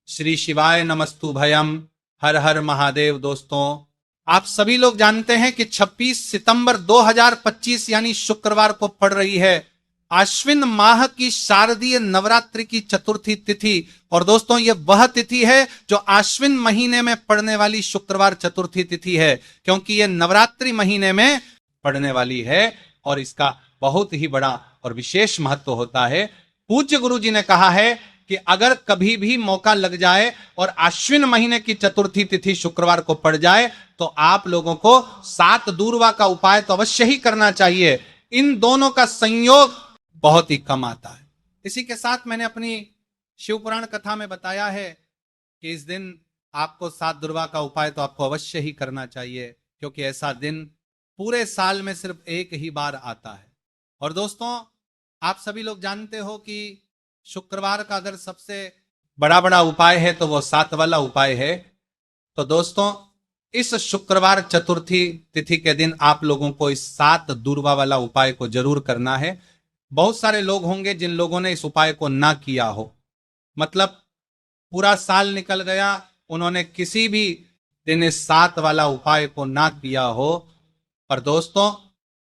श्री शिवाय नमस्तु भयम। हर हर महादेव। दोस्तों, आप सभी लोग जानते हैं कि 26 सितंबर 2025 यानी शुक्रवार को पड़ रही है आश्विन माह की शारदीय नवरात्रि की चतुर्थी तिथि। और दोस्तों, यह वह तिथि है जो आश्विन महीने में पड़ने वाली शुक्रवार चतुर्थी तिथि है, क्योंकि यह नवरात्रि महीने में पड़ने वाली है और इसका बहुत ही बड़ा और विशेष महत्व होता है। पूज्य गुरु जी ने कहा है कि अगर कभी भी मौका लग जाए और आश्विन महीने की चतुर्थी तिथि शुक्रवार को पड़ जाए तो आप लोगों को 7 दूर्वा का उपाय तो अवश्य ही करना चाहिए। इन दोनों का संयोग बहुत ही कम आता है। इसी के साथ मैंने अपनी शिव पुराण कथा में बताया है कि इस दिन आपको 7 दूर्वा का उपाय तो आपको अवश्य ही करना चाहिए, क्योंकि ऐसा दिन पूरे साल में सिर्फ एक ही बार आता है। और दोस्तों, आप सभी लोग जानते हो कि शुक्रवार का अगर सबसे बड़ा उपाय है तो वो 7 वाला उपाय है। तो दोस्तों, इस शुक्रवार चतुर्थी तिथि के दिन आप लोगों को इस 7 दूर्वा वाला उपाय को जरूर करना है। बहुत सारे लोग होंगे जिन लोगों ने इस उपाय को ना किया हो, मतलब पूरा साल निकल गया, उन्होंने किसी भी दिन इस 7 वाला उपाय को ना किया हो। पर दोस्तों,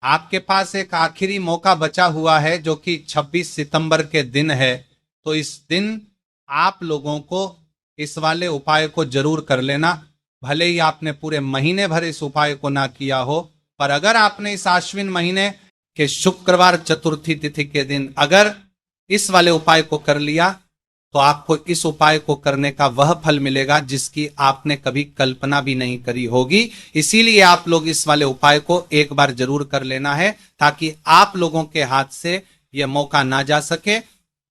आपके पास एक आखिरी मौका बचा हुआ है जो कि 26 सितंबर के दिन है। तो इस दिन आप लोगों को इस वाले उपाय को जरूर कर लेना। भले ही आपने पूरे महीने भर इस उपाय को ना किया हो, पर अगर आपने इस आश्विन महीने के शुक्रवार चतुर्थी तिथि के दिन अगर इस वाले उपाय को कर लिया तो आपको इस उपाय को करने का वह फल मिलेगा जिसकी आपने कभी कल्पना भी नहीं करी होगी। इसीलिए आप लोग इस वाले उपाय को एक बार जरूर कर लेना है, ताकि आप लोगों के हाथ से यह मौका ना जा सके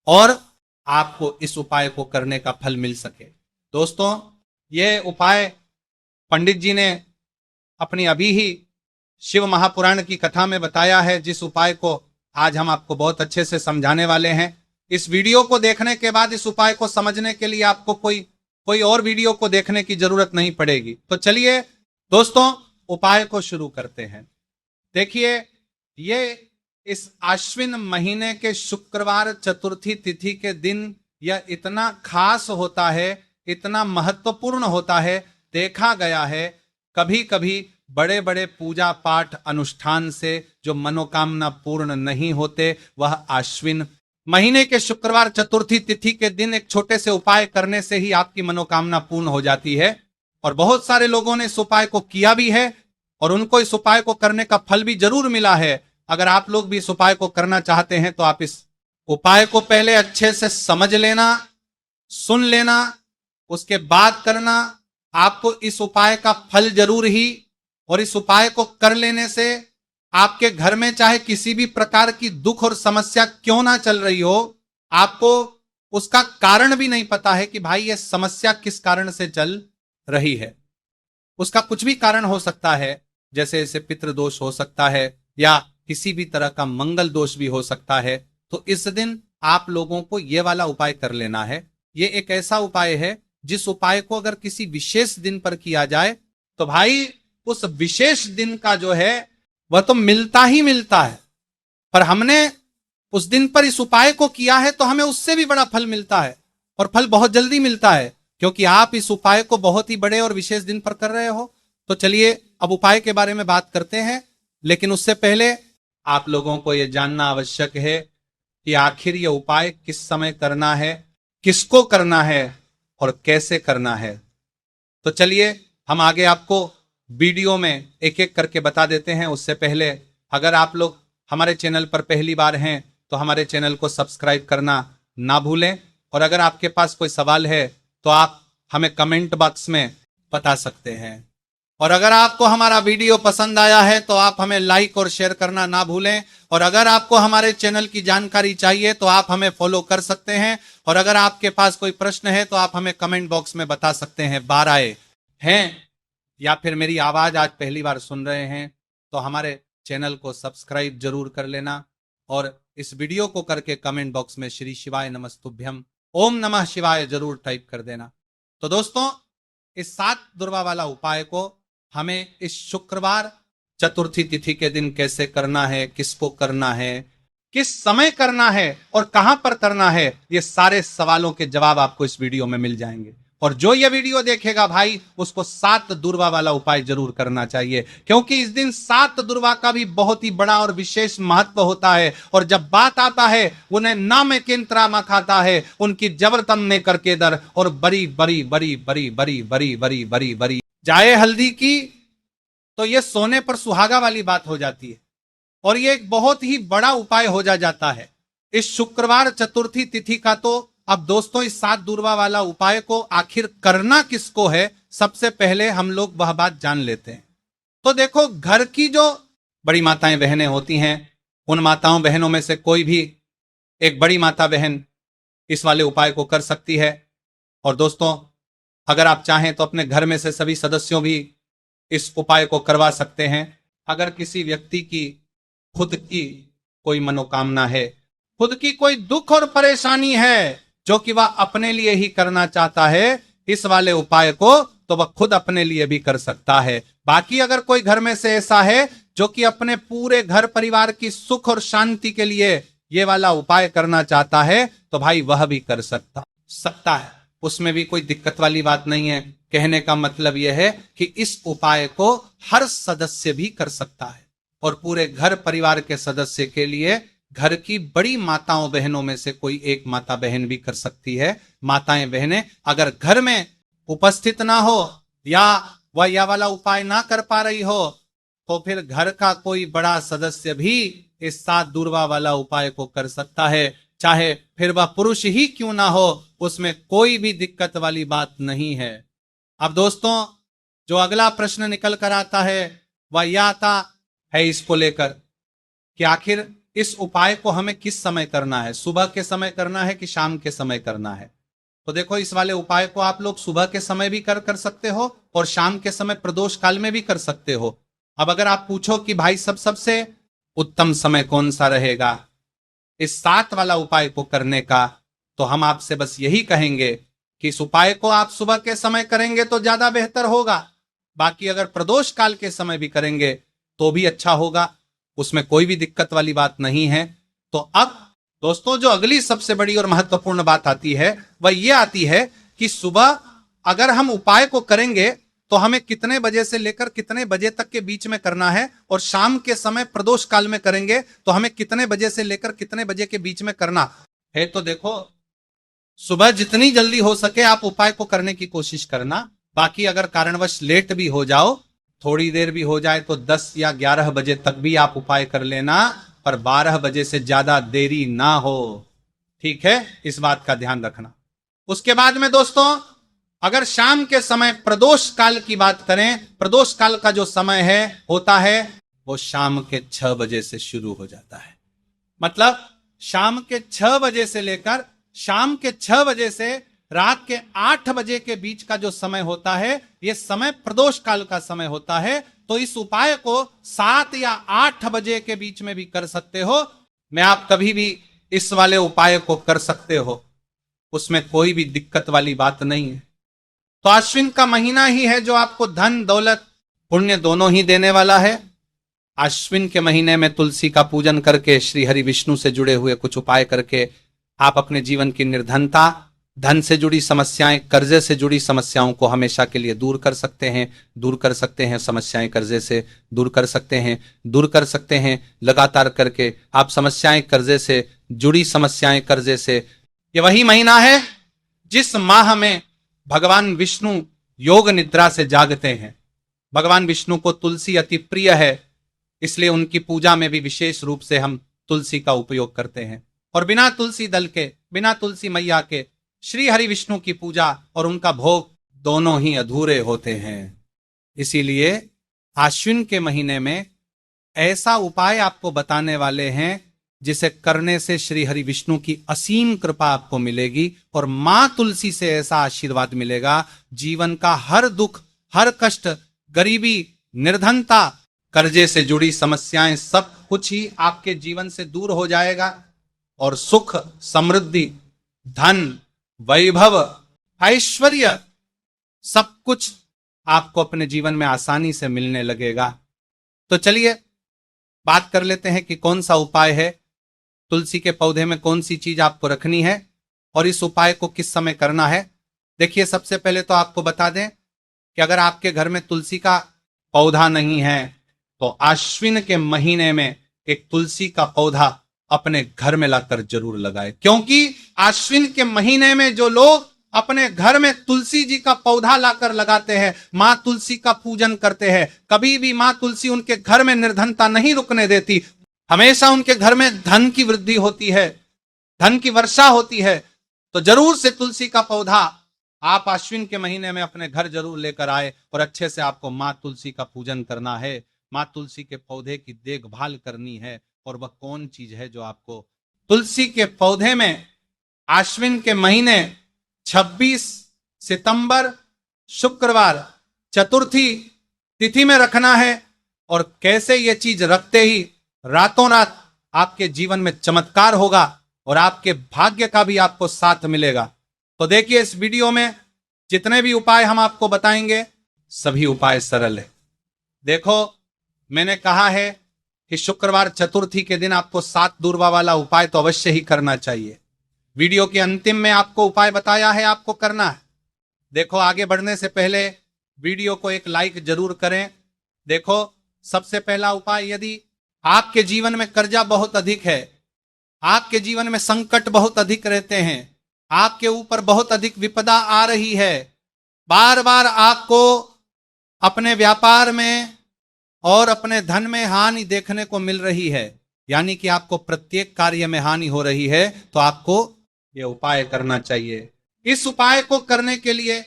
और आपको इस उपाय को करने का फल मिल सके। दोस्तों, यह उपाय पंडित जी ने अपनी अभी ही शिव महापुराण की कथा में बताया है, जिस उपाय को आज हम आपको बहुत अच्छे से समझाने वाले हैं। इस वीडियो को देखने के बाद इस उपाय को समझने के लिए आपको कोई और वीडियो को देखने की जरूरत नहीं पड़ेगी। तो चलिए दोस्तों, उपाय को शुरू करते हैं। देखिए, ये इस आश्विन महीने के शुक्रवार चतुर्थी तिथि के दिन यह इतना खास होता है, इतना महत्वपूर्ण होता है। देखा गया है कभी कभी बड़े बड़े पूजा पाठ अनुष्ठान से जो मनोकामना पूर्ण नहीं होते, वह आश्विन महीने के शुक्रवार चतुर्थी तिथि के दिन एक छोटे से उपाय करने से ही आपकी मनोकामना पूर्ण हो जाती है। और बहुत सारे लोगों ने इस उपाय को किया भी है और उनको इस उपाय को करने का फल भी जरूर मिला है। अगर आप लोग भी इस उपाय को करना चाहते हैं तो आप इस उपाय को पहले अच्छे से समझ लेना, सुन लेना, उसके बाद करना। आपको इस उपाय का फल जरूर ही, और इस उपाय को कर लेने से आपके घर में चाहे किसी भी प्रकार की दुख और समस्या क्यों ना चल रही हो, आपको उसका कारण भी नहीं पता है कि भाई ये समस्या किस कारण से चल रही है। उसका कुछ भी कारण हो सकता है, जैसे इसे पितृदोष हो सकता है या किसी भी तरह का मंगल दोष भी हो सकता है। तो इस दिन आप लोगों को यह वाला उपाय कर लेना है। यह एक ऐसा उपाय है जिस उपाय को अगर किसी विशेष दिन पर किया जाए तो भाई उस विशेष दिन का जो है वह तो मिलता ही मिलता है। पर हमने उस दिन पर इस उपाय को किया है तो हमें उससे भी बड़ा फल मिलता है, और फल बहुत जल्दी मिलता है, क्योंकि आप इस उपाय को बहुत ही बड़े और विशेष दिन पर कर रहे हो। तो चलिए अब उपाय के बारे में बात करते हैं, लेकिन उससे पहले आप लोगों को यह जानना आवश्यक है कि आखिर यह उपाय किस समय करना है, किसको करना है और कैसे करना है। तो चलिए हम आगे आपको वीडियो में एक एक करके बता देते हैं। उससे पहले अगर आप लोग हमारे चैनल पर पहली बार हैं तो हमारे चैनल को सब्सक्राइब करना ना भूलें, और अगर आपके पास कोई सवाल है तो आप हमें कमेंट बॉक्स में बता सकते हैं। और अगर आपको हमारा वीडियो पसंद आया है तो आप हमें लाइक और शेयर करना ना भूलें। और अगर आपको हमारे चैनल की जानकारी चाहिए तो आप हमें फॉलो कर सकते हैं। और अगर आपके पास कोई प्रश्न है तो आप हमें कमेंट बॉक्स में बता सकते हैं। बाहर आए हैं या फिर मेरी आवाज आज पहली बार सुन रहे हैं तो हमारे चैनल को सब्सक्राइब जरूर कर लेना, और इस वीडियो को करके कमेंट बॉक्स में श्री शिवाय नमस्तुभ्यम ओम नमः शिवाय जरूर टाइप कर देना। तो दोस्तों, इस 7 दूर्वा वाला उपाय को हमें इस शुक्रवार चतुर्थी तिथि के दिन कैसे करना है, किसको करना है, किस समय करना है और कहां पर करना है, ये सारे सवालों के जवाब आपको इस वीडियो में मिल जाएंगे। और जो ये वीडियो देखेगा भाई, उसको 7 दुर्वा वाला उपाय जरूर करना चाहिए, क्योंकि इस दिन 7 दुर्वा का भी बहुत ही बड़ा और विशेष महत्व होता है। और जब बात आता है उन्हें नाम केंद्रा में खाता है, उनकी जबरतम ने करके दर और बड़ी बड़ी बड़ी बड़ी बड़ी बड़ी बड़ी बड़ी बड़ी जाए हल्दी की, तो ये सोने पर सुहागा वाली बात हो जाती है और ये एक बहुत ही बड़ा उपाय हो जाता है। इस शुक्रवार चतुर्थी तिथि का तो अब दोस्तों इस 7 दुर्वा वाला उपाय को आखिर करना किसको है, सबसे पहले हम लोग वह बात जान लेते हैं। तो देखो, घर की जो बड़ी माताएं बहनें होती हैं, उन माताओं बहनों में से कोई भी एक बड़ी माता बहन इस वाले उपाय को कर सकती है। और दोस्तों, अगर आप चाहें तो अपने घर में से सभी सदस्यों भी इस उपाय को करवा सकते हैं। अगर किसी व्यक्ति की खुद की कोई मनोकामना है, खुद की कोई दुख और परेशानी है जो कि वह अपने लिए ही करना चाहता है इस वाले उपाय को, तो वह खुद अपने लिए भी कर सकता है। बाकी अगर कोई घर में से ऐसा है जो कि अपने पूरे घर परिवार की सुख और शांति के लिए ये वाला उपाय करना चाहता है, तो भाई वह भी कर सकता है। उसमें भी कोई दिक्कत वाली बात नहीं है। कहने का मतलब यह है कि इस उपाय को हर सदस्य भी कर सकता है और पूरे घर परिवार के सदस्य के लिए घर की बड़ी माताओं बहनों में से कोई एक माता बहन भी कर सकती है। माताएं बहनें अगर घर में उपस्थित ना हो या वह यह वाला उपाय ना कर पा रही हो, तो फिर घर का कोई बड़ा सदस्य भी इस 7 दुर्वा वाला उपाय को कर सकता है, चाहे फिर वह पुरुष ही क्यों ना हो, उसमें कोई भी दिक्कत वाली बात नहीं है। अब दोस्तों, जो अगला प्रश्न निकल कर आता है वह यह आता है इसको लेकर कि आखिर इस उपाय को हमें किस समय करना है, सुबह के समय करना है कि शाम के समय करना है। तो देखो, इस वाले उपाय को आप लोग सुबह के समय भी कर सकते हो और शाम के समय प्रदोष काल में भी कर सकते हो। अब अगर आप पूछो कि भाई सबसे उत्तम समय कौन सा रहेगा इस 7 वाला उपाय को करने का, तो हम आपसे बस यही कहेंगे कि इस उपाय को आप सुबह के समय करेंगे तो ज्यादा बेहतर होगा। बाकी अगर प्रदोष काल के समय भी करेंगे तो भी अच्छा होगा, उसमें कोई भी दिक्कत वाली बात नहीं है। तो अब दोस्तों, जो अगली सबसे बड़ी और महत्वपूर्ण बात आती है वह यह आती है कि सुबह अगर हम उपाय को करेंगे तो हमें कितने बजे से लेकर कितने बजे तक के बीच में करना है, और शाम के समय प्रदोष काल में करेंगे तो हमें कितने बजे से लेकर कितने बजे के बीच में करना है। तो देखो, सुबह जितनी जल्दी हो सके आप उपाय को करने की कोशिश करना। बाकी अगर कारणवश लेट भी हो जाओ, थोड़ी देर भी हो जाए, तो 10 या 11 बजे तक भी आप उपाय कर लेना, पर 12 बजे से ज्यादा देरी ना हो। ठीक है, इस बात का ध्यान रखना। उसके बाद में दोस्तों, अगर शाम के समय प्रदोष काल की बात करें, प्रदोष काल का जो समय है होता है वो शाम के 6 बजे से शुरू हो जाता है। मतलब शाम के 6 बजे से लेकर शाम के 6 बजे से रात के 8 बजे के बीच का जो समय होता है, यह समय प्रदोष काल का समय होता है। तो इस उपाय को 7 या 8 बजे के बीच में भी कर सकते हो। मैं आप कभी भी इस वाले उपाय को कर सकते हो, उसमें कोई भी दिक्कत वाली बात नहीं है। तो अश्विन का महीना ही है जो आपको धन दौलत पुण्य दोनों ही देने वाला है। अश्विन के महीने में तुलसी का पूजन करके, श्री हरि विष्णु से जुड़े हुए कुछ उपाय करके आप अपने जीवन की निर्धनता, धन से जुड़ी समस्याएं, कर्जे से जुड़ी समस्याओं को हमेशा के लिए दूर कर सकते हैं। दूर कर सकते हैं समस्याएं, कर्जे से दूर कर सकते हैं, दूर कर सकते हैं लगातार करके आप समस्याएं, कर्जे से जुड़ी समस्याएं, कर्जे से। ये वही महीना है जिस माह में भगवान विष्णु योग निद्रा से जागते हैं। भगवान विष्णु को तुलसी अति प्रिय है, इसलिए उनकी पूजा में भी विशेष रूप से हम तुलसी का उपयोग करते हैं। और बिना तुलसी दल के, बिना तुलसी मैया के श्री हरि विष्णु की पूजा और उनका भोग दोनों ही अधूरे होते हैं। इसीलिए आश्विन के महीने में ऐसा उपाय आपको बताने वाले हैं जिसे करने से श्री हरि विष्णु की असीम कृपा आपको मिलेगी और मां तुलसी से ऐसा आशीर्वाद मिलेगा, जीवन का हर दुख, हर कष्ट, गरीबी, निर्धनता, कर्जे से जुड़ी समस्याएं, सब कुछ ही आपके जीवन से दूर हो जाएगा और सुख, समृद्धि, धन, वैभव, ऐश्वर्य, सब कुछ आपको अपने जीवन में आसानी से मिलने लगेगा। तो चलिए बात कर लेते हैं कि कौन सा उपाय है तुलसी के पौधे में कौन सी चीज आपको रखनी है और इस उपाय को किस समय करना है। देखिए, सबसे पहले तो आपको बता दें कि अगर आपके घर में तुलसी का पौधा नहीं है तो आश्विन के महीने में एक तुलसी का पौधा अपने घर में लाकर जरूर लगाए, क्योंकि आश्विन के महीने में जो लोग अपने घर में तुलसी जी का पौधा लाकर लगाते हैं, मां तुलसी का पूजन करते हैं, कभी भी मां तुलसी उनके घर में निर्धनता नहीं रुकने देती, हमेशा उनके घर में धन की वृद्धि होती है, धन की वर्षा होती है। तो जरूर से तुलसी का पौधा आप आश्विन के महीने में अपने घर जरूर लेकर आए और अच्छे से आपको मां तुलसी का पूजन करना है, मां तुलसी के पौधे की देखभाल करनी है। और वह कौन चीज है जो आपको तुलसी के पौधे में आश्विन के महीने 26 सितंबर शुक्रवार चतुर्थी तिथि में रखना है, और कैसे यह चीज रखते ही रातों रात आपके जीवन में चमत्कार होगा और आपके भाग्य का भी आपको साथ मिलेगा। तो देखिए, इस वीडियो में जितने भी उपाय हम आपको बताएंगे सभी उपाय सरल है। देखो, मैंने कहा है कि शुक्रवार चतुर्थी के दिन आपको 7 दूर्वा वाला उपाय तो अवश्य ही करना चाहिए। वीडियो के अंतिम में आपको उपाय बताया है, आपको करना है। देखो, आगे बढ़ने से पहले वीडियो को एक लाइक जरूर करें। देखो, सबसे पहला उपाय, यदि आपके जीवन में कर्जा बहुत अधिक है, आपके जीवन में संकट बहुत अधिक रहते हैं, आपके ऊपर बहुत अधिक विपदा आ रही है, बार बार आपको अपने व्यापार में और अपने धन में हानि देखने को मिल रही है, यानी कि आपको प्रत्येक कार्य में हानि हो रही है, तो आपको यह उपाय करना चाहिए। इस उपाय को करने के लिए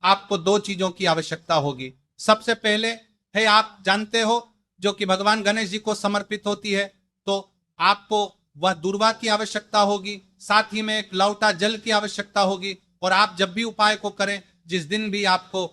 आपको 2 चीजों की आवश्यकता होगी। सबसे पहले है, आप जानते हो, जो कि भगवान गणेश जी को समर्पित होती है, तो आपको वह दूर्वा की आवश्यकता होगी, साथ ही में एक लौटा जल की आवश्यकता होगी। और आप जब भी उपाय को करें, जिस दिन भी आपको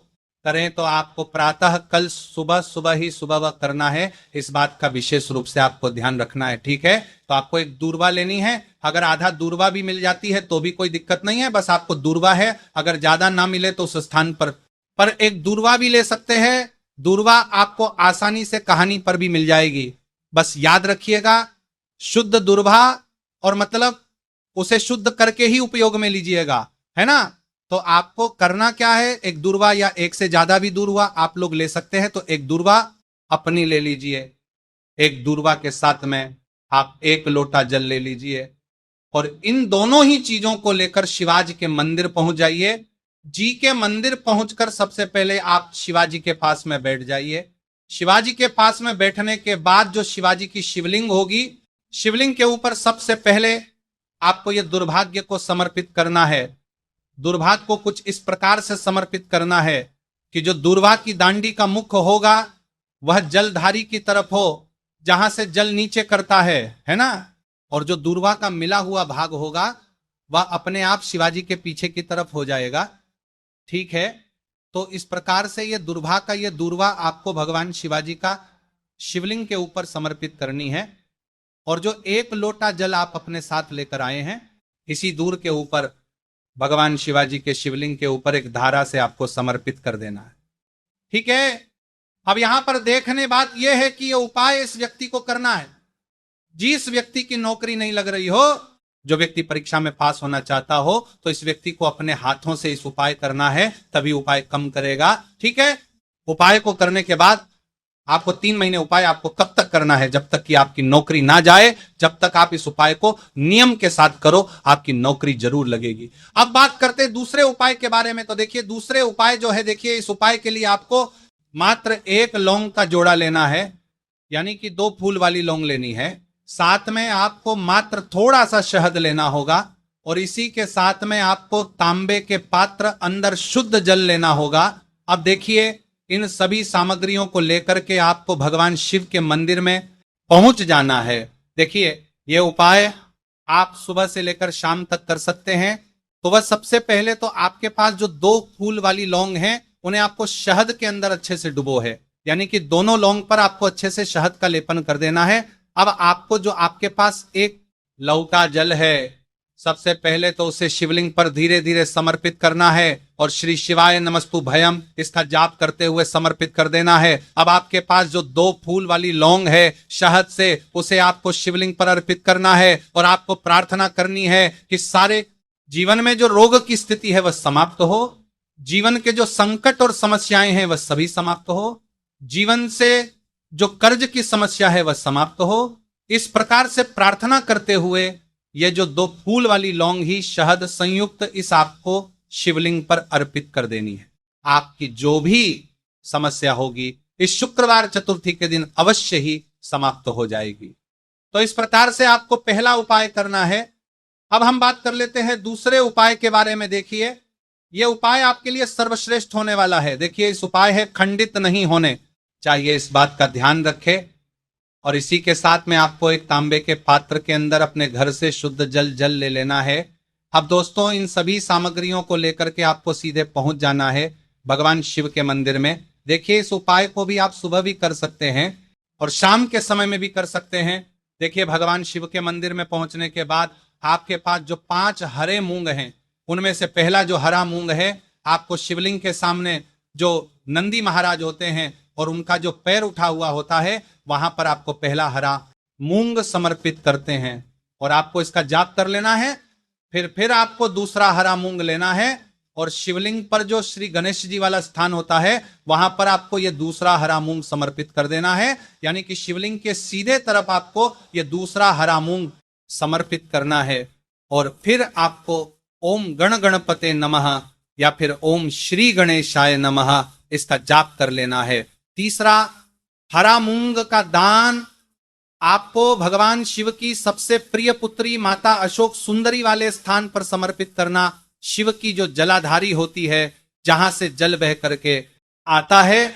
करें, तो आपको प्रातः कल सुबह ही सुबह करना है। इस बात का विशेष रूप से आपको ध्यान रखना है, ठीक है। तो आपको एक दूर्वा लेनी है, अगर आधा दूर्वा भी मिल जाती है तो भी कोई दिक्कत नहीं है, बस आपको दूर्वा है, अगर ज्यादा ना मिले तो उस स्थान पर एक दूर्वा भी ले सकते हैं। दूर्वा आपको आसानी से कहानी पर भी मिल जाएगी, बस याद रखिएगा, शुद्ध दूर्वा, और मतलब उसे शुद्ध करके ही उपयोग में लीजिएगा, है ना। तो आपको करना क्या है, एक दूर्वा या एक से ज्यादा भी दूर्वा आप लोग ले सकते हैं, तो एक दूर्वा अपनी ले लीजिए, एक दूर्वा के साथ में आप 1 लोटा जल ले लीजिए, और इन दोनों ही चीजों को लेकर शिवाजी के मंदिर पहुंच जाइए। जी के मंदिर पहुंचकर सबसे पहले आप शिवाजी के पास में बैठ जाइए। शिवाजी के पास में बैठने के बाद जो शिवाजी की शिवलिंग होगी, शिवलिंग के ऊपर सबसे पहले आपको यह दुर्भाग्य को समर्पित करना है। दुर्भाग्य को कुछ इस प्रकार से समर्पित करना है कि जो दूर्वा की दांडी का मुख होगा वह जलधारी की तरफ हो, जहां से जल नीचे करता है ना, और जो दूर्वा का मिला हुआ भाग होगा वह अपने आप शिवाजी के पीछे की तरफ हो जाएगा, ठीक है। तो इस प्रकार से ये दूर्वा आपको भगवान शिवाजी का शिवलिंग के ऊपर समर्पित करनी है। और जो 1 लोटा जल आप अपने साथ लेकर आए हैं, इसी दूर के ऊपर भगवान शिवाजी के शिवलिंग के ऊपर एक धारा से आपको समर्पित कर देना है, ठीक है। अब यहां पर देखने बात यह है कि यह उपाय इस व्यक्ति को करना है जिस व्यक्ति की नौकरी नहीं लग रही हो, जो व्यक्ति परीक्षा में पास होना चाहता हो, तो इस व्यक्ति को अपने हाथों से इस उपाय करना है, तभी उपाय कम करेगा, ठीक है। उपाय को करने के बाद आपको 3 महीने उपाय आपको कब तक करना है, जब तक कि आपकी नौकरी ना जाए, जब तक आप इस उपाय को नियम के साथ करो, आपकी नौकरी जरूर लगेगी। अब बात करते हैं दूसरे उपाय के बारे में। तो देखिए, दूसरे उपाय जो है, देखिए, इस उपाय के लिए आपको मात्र 1 लौंग का जोड़ा लेना है, यानी कि 2 फूल वाली लौंग लेनी है। साथ में आपको मात्र थोड़ा सा शहद लेना होगा, और इसी के साथ में आपको तांबे के पात्र अंदर शुद्ध जल लेना होगा। अब देखिए, इन सभी सामग्रियों को लेकर के आपको भगवान शिव के मंदिर में पहुंच जाना है। देखिए, यह उपाय आप सुबह से लेकर शाम तक कर सकते हैं। तो वह सबसे पहले तो आपके पास जो 2 फूल वाली लौंग हैं, उन्हें आपको शहद के अंदर अच्छे से डुबो है, यानी कि दोनों लौंग पर आपको अच्छे से शहद का लेपन कर देना है। अब आपको जो आपके पास 1 लौटा जल है, सबसे पहले तो उसे शिवलिंग पर धीरे धीरे समर्पित करना है और श्री शिवाय नमस्तु भयम इसका जाप करते हुए समर्पित कर देना है। अब आपके पास जो 2 फूल वाली लौंग है शहद से, उसे आपको शिवलिंग पर अर्पित करना है और आपको प्रार्थना करनी है कि सारे जीवन में जो रोग की स्थिति है वह समाप्त हो, जीवन के जो संकट और समस्याएं हैं वह सभी समाप्त हो, जीवन से जो कर्ज की समस्या है वह समाप्त हो। इस प्रकार से प्रार्थना करते हुए ये जो 2 फूल वाली लौंग ही शहद संयुक्त इस आपको शिवलिंग पर अर्पित कर देनी है। आपकी जो भी समस्या होगी इस शुक्रवार चतुर्थी के दिन अवश्य ही समाप्त हो जाएगी। तो इस प्रकार से आपको पहला उपाय करना है। अब हम बात कर लेते हैं दूसरे उपाय के बारे में। देखिए, यह उपाय आपके लिए सर्वश्रेष्ठ होने वाला है। देखिए, इस उपाय है खंडित नहीं होने चाहिए, इस बात का ध्यान रखें। और इसी के साथ में आपको एक तांबे के पात्र के अंदर अपने घर से शुद्ध जल ले लेना है। अब दोस्तों, इन सभी सामग्रियों को लेकर के आपको सीधे पहुंच जाना है भगवान शिव के मंदिर में। देखिए, इस उपाय को भी आप सुबह भी कर सकते हैं और शाम के समय में भी कर सकते हैं। देखिए, भगवान शिव के मंदिर में पहुंचने के बाद आपके पास जो 5 हरे मूंग हैं, उनमें से पहला जो हरा मूंग है, आपको शिवलिंग के सामने जो नंदी महाराज होते हैं और उनका जो पैर उठा हुआ होता है, वहां पर आपको पहला हरा मूंग समर्पित करते हैं और आपको इसका जाप कर लेना है। फिर आपको दूसरा हरा मूंग लेना है और शिवलिंग पर जो श्री गणेश जी वाला स्थान होता है वहां पर आपको यह दूसरा हरा मूंग समर्पित कर देना है। यानी कि शिवलिंग के सीधे तरफ आपको यह दूसरा हरा मूंग समर्पित करना है और फिर आपको ओम गण गणपते नमः या फिर ओम श्री गणेशाय नमः इसका जाप कर लेना है। तीसरा, हरा मूंग का दान आपको भगवान शिव की सबसे प्रिय पुत्री माता अशोक सुंदरी वाले स्थान पर समर्पित करना। शिव की जो जलाधारी होती है, जहां से जल बह करके आता है,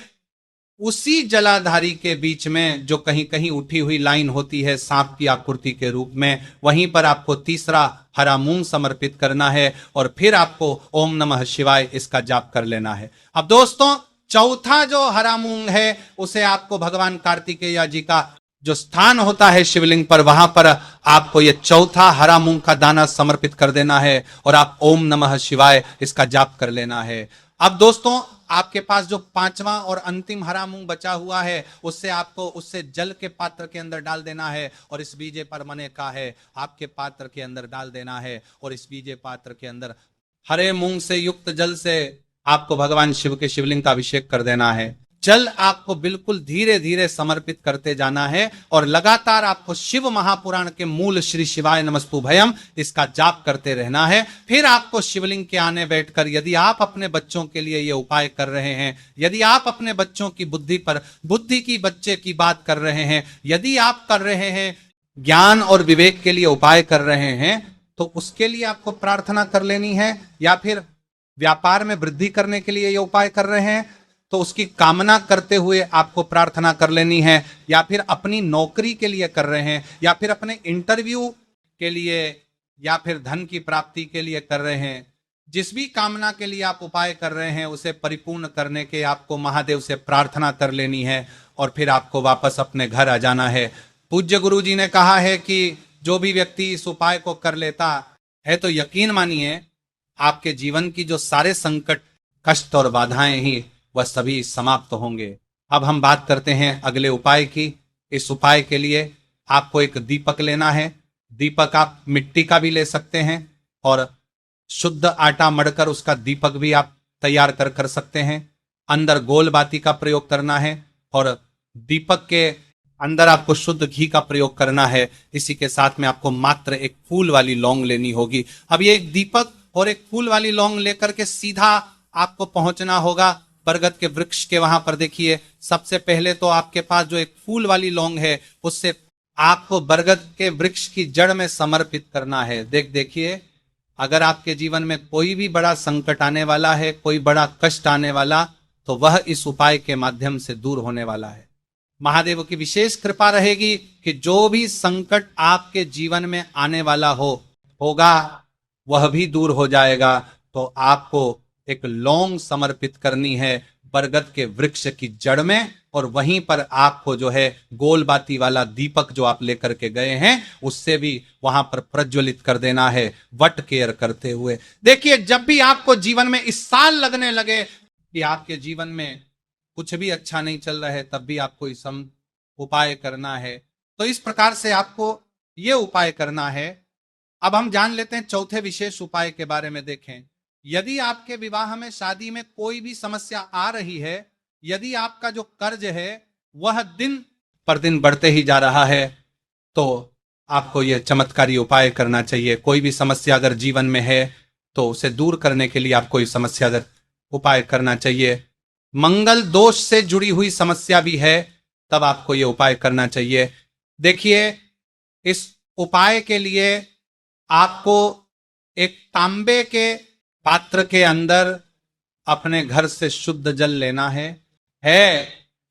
उसी जलाधारी के बीच में जो कहीं कहीं उठी हुई लाइन होती है सांप की आकृति के रूप में, वहीं पर आपको तीसरा हरा मूंग समर्पित करना है और फिर आपको ओम नमः शिवाय इसका जाप कर लेना है। अब दोस्तों, चौथा जो हरा मूंग है उसे आपको भगवान कार्तिकेय जी का जो स्थान होता है शिवलिंग पर, वहां पर आपको यह चौथा हरा मूंग का दाना समर्पित कर देना है और आप ओम नमः शिवाय इसका जाप कर लेना है। अब दोस्तों, आपके पास जो 5वां और अंतिम हरा मूंग बचा हुआ है, उससे आपको उससे जल के पात्र के अंदर डाल देना है और इस बीजे पर मने का है आपके पात्र के अंदर डाल देना है और इस बीजे पात्र के अंदर हरे मूंग से युक्त जल से आपको भगवान शिव के शिवलिंग का अभिषेक कर देना है। जल आपको बिल्कुल धीरे धीरे समर्पित करते जाना है और लगातार आपको शिव महापुराण के मूल श्री शिवाय नमस्तु भयम इसका जाप करते रहना है। फिर आपको शिवलिंग के आने बैठकर, यदि आप अपने बच्चों के लिए ये उपाय कर रहे हैं, यदि आप अपने बच्चों की बुद्धि की बच्चे की बात कर रहे हैं, यदि आप कर रहे हैं ज्ञान और विवेक के लिए उपाय कर रहे हैं, तो उसके लिए आपको प्रार्थना कर लेनी है। या फिर व्यापार में वृद्धि करने के लिए ये उपाय कर रहे हैं तो उसकी कामना करते हुए आपको प्रार्थना कर लेनी है। या फिर अपनी नौकरी के लिए कर रहे हैं, या फिर अपने इंटरव्यू के लिए, या फिर धन की प्राप्ति के लिए कर रहे हैं, जिस भी कामना के लिए आप उपाय कर रहे हैं उसे परिपूर्ण करने के आपको महादेव से प्रार्थना कर लेनी है और फिर आपको वापस अपने घर आ जाना है। पूज्य गुरु जी ने कहा है कि जो भी व्यक्ति इस उपाय को कर लेता है तो यकीन मानिए आपके जीवन की जो सारे संकट, कष्ट और बाधाएं ही वह सभी समाप्त होंगे। अब हम बात करते हैं अगले उपाय की। इस उपाय के लिए आपको एक दीपक लेना है। दीपक आप मिट्टी का भी ले सकते हैं और शुद्ध आटा मढ़कर उसका दीपक भी आप तैयार कर सकते हैं। अंदर गोल बाती का प्रयोग करना है और दीपक के अंदर आपको शुद्ध घी का प्रयोग करना है। इसी के साथ में आपको मात्र एक फूल वाली लौंग लेनी होगी। अब ये एक दीपक और एक फूल वाली लौंग लेकर के सीधा आपको पहुंचना होगा बरगद के वृक्ष के वहां पर। देखिए, सबसे पहले तो आपके पास जो एक फूल वाली लौंग है उससे आपको बरगद के वृक्ष की जड़ में समर्पित करना है। देखिए, अगर आपके जीवन में कोई भी बड़ा संकट आने वाला है, कोई बड़ा कष्ट आने वाला, तो वह इस उपाय के माध्यम से दूर होने वाला है। महादेव की विशेष कृपा रहेगी कि जो भी संकट आपके जीवन में आने वाला होगा वह भी दूर हो जाएगा। तो आपको एक लौंग समर्पित करनी है बरगद के वृक्ष की जड़ में, और वहीं पर आपको जो है गोल बाती वाला दीपक जो आप लेकर के गए हैं उससे भी वहां पर प्रज्वलित कर देना है, वट केयर करते हुए। देखिए, जब भी आपको जीवन में इस साल लगने लगे कि आपके जीवन में कुछ भी अच्छा नहीं चल रहा है, तब भी आपको इस उपाय करना है। तो इस प्रकार से आपको ये उपाय करना है। अब हम जान लेते हैं चौथे विशेष उपाय के बारे में। देखें, यदि आपके विवाह में, शादी में कोई भी समस्या आ रही है, यदि आपका जो कर्ज है वह दिन पर दिन बढ़ते ही जा रहा है, तो आपको यह चमत्कारी उपाय करना चाहिए। कोई भी समस्या अगर जीवन में है तो उसे दूर करने के लिए आपको इस समस्या अगर उपाय करना चाहिए। मंगल दोष से जुड़ी हुई समस्या भी है, तब आपको यह उपाय करना चाहिए। देखिए, इस उपाय के लिए आपको एक तांबे के पात्र के अंदर अपने घर से शुद्ध जल लेना है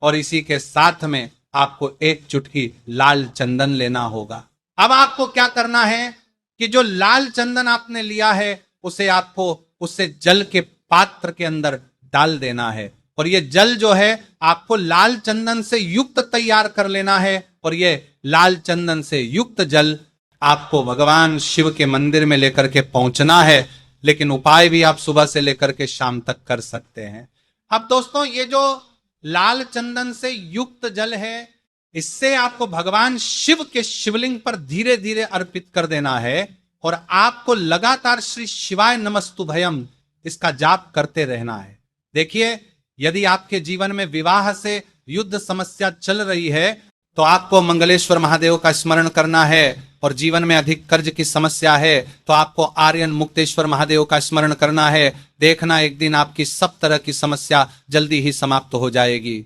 और इसी के साथ में आपको एक चुटकी लाल चंदन लेना होगा। अब आपको क्या करना है कि जो लाल चंदन आपने लिया है उसे आपको उससे जल के पात्र के अंदर डाल देना है, और ये जल जो है आपको लाल चंदन से युक्त तैयार कर लेना है, और ये लाल चंदन से युक्त जल आपको भगवान शिव के मंदिर में लेकर के पहुंचना है। लेकिन उपाय भी आप सुबह से लेकर के शाम तक कर सकते हैं। अब दोस्तों, ये जो लाल चंदन से युक्त जल है, इससे आपको भगवान शिव के शिवलिंग पर धीरे धीरे अर्पित कर देना है, और आपको लगातार श्री शिवाय नमस्तुभयम इसका जाप करते रहना है। देखिए, यदि आपके जीवन में विवाह से युद्ध समस्या चल रही है तो आपको मंगलेश्वर महादेव का स्मरण करना है, और जीवन में अधिक कर्ज की समस्या है तो आपको आर्यन मुक्तेश्वर महादेव का स्मरण करना है। देखना, एक दिन आपकी सब तरह की समस्या जल्दी ही समाप्त हो जाएगी।